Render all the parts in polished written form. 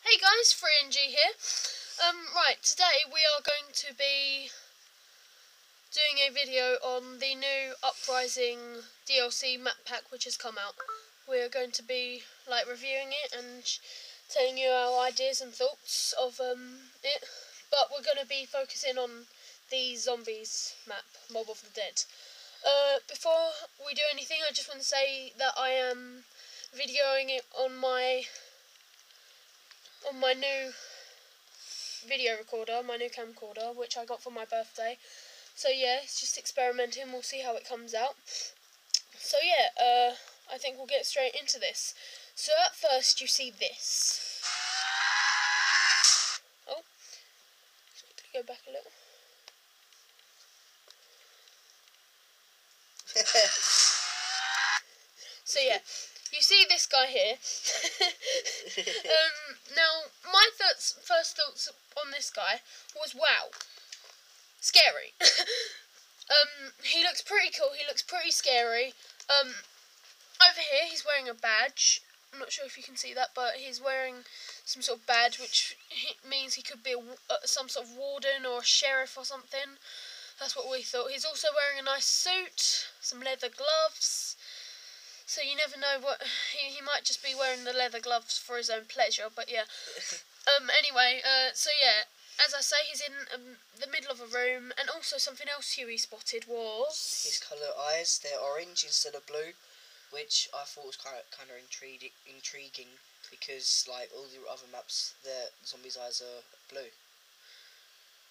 Hey guys, 3NG here. Right, today we are going to be doing a video on the new Uprising DLC map pack which has come out. We're going to be reviewing it and telling you our ideas and thoughts of it, but we're going to be focusing on the zombies map, Mob of the Dead. Before we do anything, I just want to say that I am videoing it on my new video recorder, my new camcorder, which I got for my birthday. So yeah, it's just experimenting, we'll see how it comes out. So yeah, I think we'll get straight into this. So at first you see this. Oh, let's quickly go back a little. So yeah, you see this guy here. Now, my first thoughts on this guy was, wow, scary. He looks pretty cool, he looks pretty scary. Over here, he's wearing a badge. I'm not sure if you can see that, but he's wearing some sort of badge, which means he could be some sort of warden or a sheriff or something. That's what we thought. He's also wearing a nice suit, some leather gloves. So you never know what he might just be wearing the leather gloves for his own pleasure, but yeah. Anyway, so yeah, as I say, he's in the middle of a room, and also something else Huey spotted was his colour eyes. They're orange instead of blue, which I thought was kind of intriguing because like all the other maps, the zombies' eyes are blue.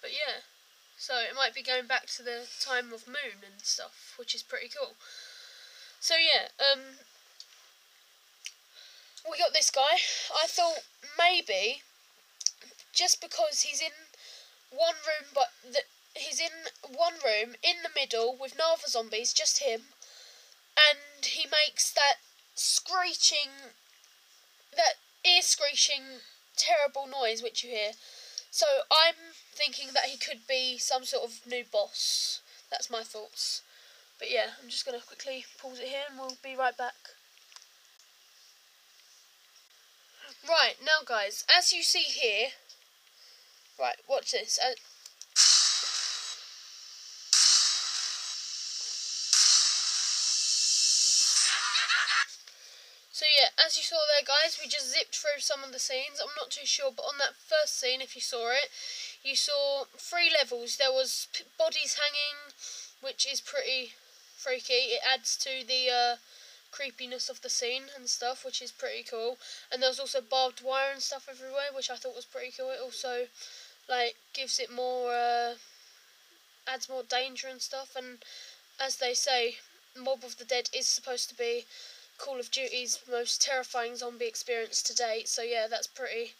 But yeah, so it might be going back to the time of Moon and stuff, which is pretty cool. So yeah, we got this guy. I thought maybe just because he's in one room, but he's in one room in the middle with no other zombies, just him, and he makes that screeching, that ear-screeching, terrible noise which you hear. So I'm thinking that he could be some sort of new boss. That's my thoughts. But yeah, I'm just going to quickly pause it here and we'll be right back. Right, now guys, as you see here, right, watch this. So yeah, as you saw there guys, we just zipped through some of the scenes. I'm not too sure, but on that first scene, if you saw it, you saw 3 levels. There was bodies hanging, which is pretty freaky. It adds to the creepiness of the scene and stuff, which is pretty cool. And there was also barbed wire and stuff everywhere, which I thought was pretty cool. It also gives it more, adds more danger and stuff. And as they say, Mob of the Dead is supposed to be Call of Duty's most terrifying zombie experience to date. So yeah, that's pretty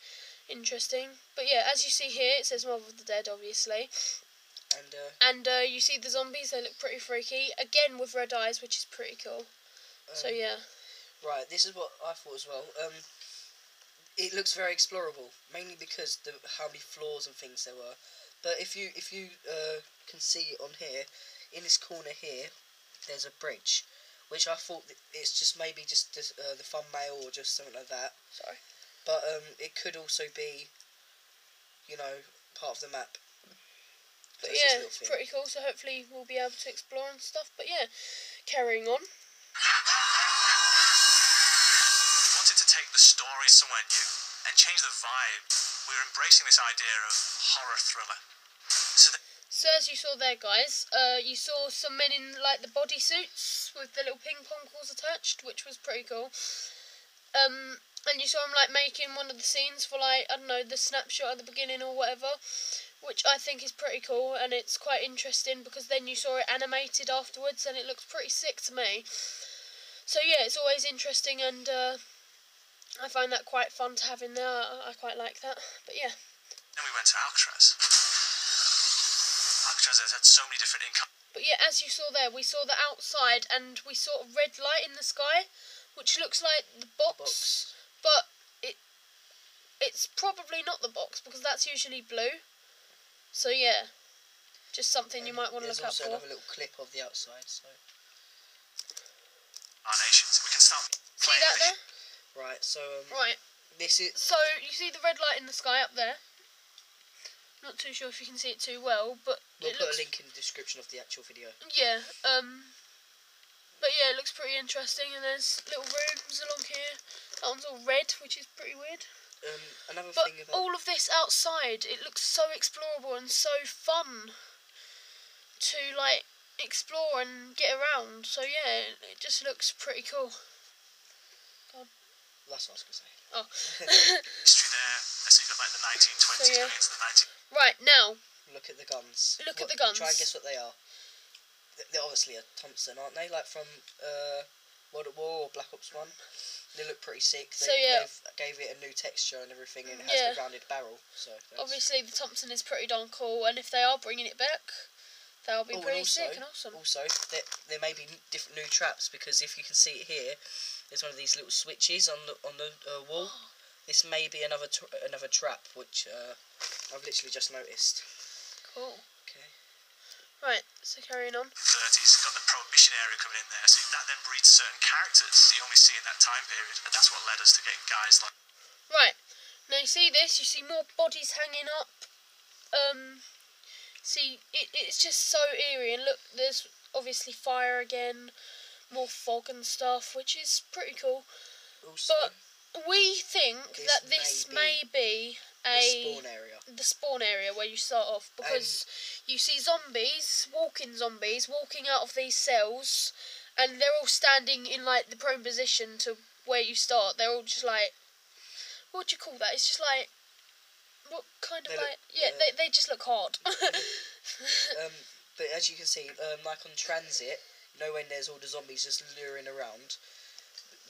interesting. But yeah, as you see here, it says Mob of the Dead, obviously. And you see the zombies, they look pretty freaky. Again with red eyes, which is pretty cool. So yeah. Right, this is what I thought as well. It looks very explorable, mainly because how many floors and things there were. But if you can see on here, in this corner here, there's a bridge, which I thought it's just maybe just the thumbnail or just something like that. Sorry. But it could also be, you know, part of the map. But yeah, it's pretty cool, so hopefully we'll be able to explore and stuff. But yeah, carrying on. Wanted to take the story somewhere new and change the vibe. We're embracing this idea of horror thriller. So as you saw there, guys, you saw some men in the bodysuits with the little ping pong balls attached, which was pretty cool. And you saw them making one of the scenes for I don't know, the snapshot at the beginning or whatever, which I think is pretty cool, and it's quite interesting because then you saw it animated afterwards and it looks pretty sick to me. So yeah, it's always interesting, and I find that quite fun to have in there. I quite like that. But yeah. Then we went to Alcatraz. Alcatraz has had so many different income. But yeah, as you saw there, we saw the outside and we saw a red light in the sky, which looks like the box. But it's probably not the box because that's usually blue. So yeah, just something you might want to look out for. There's also another little clip of the outside. So our nations, we can start. See that there? Right. So right. This is. So you see the red light in the sky up there. Not too sure if you can see it too well, but We'll it put looks. a link in the description of the actual video. Yeah. But yeah, it looks pretty interesting, and there's little rooms along here. That one's all red, which is pretty weird. Another But thing about all of this outside, it looks so explorable and so fun to like explore and get around. So yeah, it just looks pretty cool. that's what I was gonna say. Oh. History there. So you've got like the 1920s So, yeah. going into the 19. Right now, Look at the guns. Look at the guns. Try and guess what they are. They're obviously a Thompson, aren't they? Like from World at War or Black Ops 1. They look pretty sick. So, yeah. They've gave it a new texture and everything, and it Yeah. has the rounded barrel. So obviously the Thompson is pretty darn cool, and if they are bringing it back, that'll be Oh, and pretty also- sick and awesome. Also, there may be different new traps, because if you can see it here, there's one of these little switches on the wall. This may be another trap, which I've literally just noticed. Cool. Okay. Right, so carrying on. 30s, got the Prohibition era coming in there, so that then breeds certain characters you only see in that time period, and that's what led us to getting guys like. Right, now you see this, you see more bodies hanging up. See, it's just so eerie, and look, there's obviously fire again, more fog and stuff, which is pretty cool. Also, But we think This that this may be the spawn area. the spawn area where you start off, because you see zombies walking out of these cells, and they're all standing in like the prone position to where you start. They're all just like, what do you call that? It's just like, what kind of They like, look, yeah, they just look hard. But as you can see, like on transit, you know, when there's all the zombies just luring around,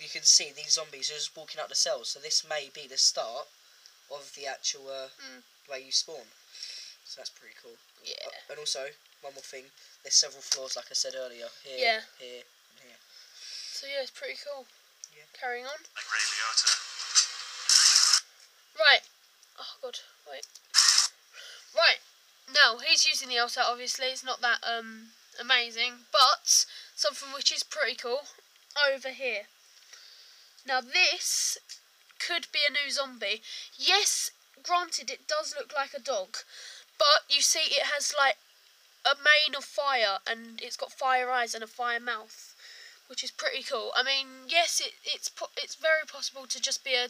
you can see these zombies are just walking out the cells. So this may be the start of the actual way you spawn. So that's pretty cool. Yeah. And also, one more thing, there's several floors, like I said earlier. Here, Yeah. here, and here. So yeah, it's pretty cool. Yeah. Carrying on. Like Ray Liotta. Right. Oh god, wait. Right. Now, he's using the LSAT, obviously. It's not that amazing, but something which is pretty cool over here. Now this could be a new zombie. Yes, granted it does look like a dog, but you see it has like a mane of fire, and it's got fire eyes and a fire mouth, which is pretty cool. I mean, yes, it's very possible to just be a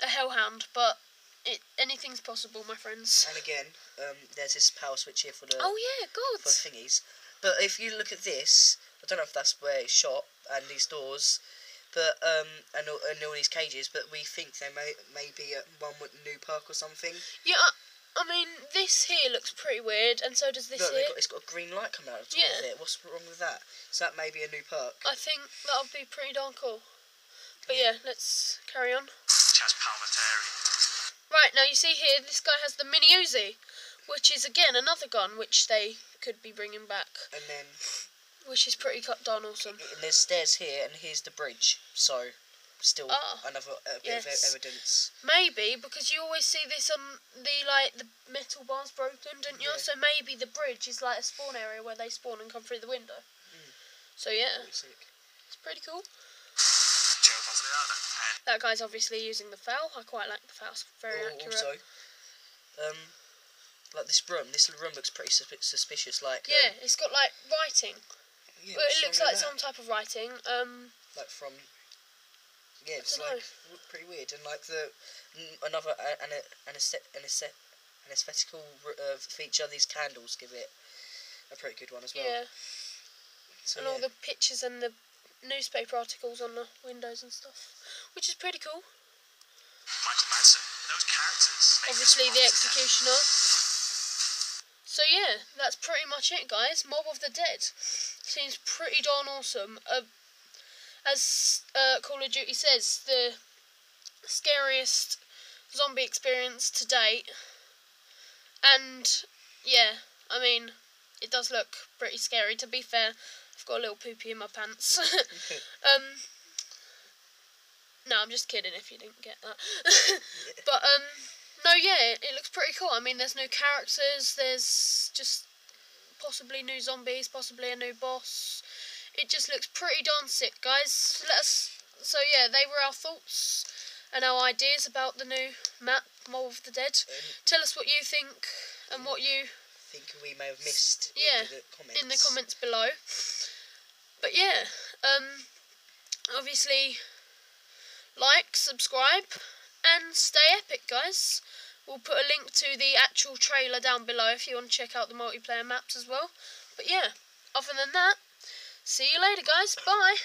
hellhound, but anything's possible, my friends. And again, there's this power switch here for the Oh yeah, God. for the thingies. But if you look at this, I don't know if that's where it's shot, and these doors, but and all these cages. But we think they may be at one with New Park or something. Yeah, I mean, this here looks pretty weird, and so does this Look, here. it's got a green light coming out of the top Yeah. of it. What's wrong with that? So that may be a new perk. I think that would be pretty darn cool. But yeah, let's carry on. Chaz Palminteri. Right, now you see here, this guy has the Mini Uzi, which is again another gun which they could be bringing back, And then which is pretty darn awesome. and there's stairs here, and here's the bridge. So still Ah, another bit yes. of evidence. Maybe, because you always see this the metal bars broken, don't you? Yeah. So maybe the bridge is like a spawn area where they spawn and come through the window. So yeah, Pretty sick. it's pretty cool. Joe Monfiliano. And That guy's obviously using the FAL. I quite like the FAL. It's very accurate. Also, like this little room looks pretty suspicious. Like Yeah, it's got like writing. yeah, Well, what's it looks wrong like with some type of writing. like from yeah, it's dunno. like pretty weird, and like another anesthetical feature. These candles give it a pretty good one as well. Yeah, So, and all the pictures and the newspaper articles on the windows and stuff, which is pretty cool. Michael Manson. Those characters. make Obviously, this the monster. executioner. So yeah, that's pretty much it, guys. Mob of the Dead seems pretty darn awesome. As Call of Duty says, the scariest zombie experience to date. And yeah, I mean, it does look pretty scary. To be fair, I've got a little poopy in my pants. No, I'm just kidding if you didn't get that. But no, yeah, it looks pretty cool. I mean, there's new characters, there's just possibly new zombies, possibly a new boss. It just looks pretty darn sick, guys. So yeah, they were our thoughts. and our ideas about the new map, Mole of the Dead. Tell us what you think and what you think we may have missed in the comments below. But yeah, obviously, like, subscribe, and stay epic, guys. We'll put a link to the actual trailer down below if you want to check out the multiplayer maps as well. But yeah, other than that, see you later, guys. Bye.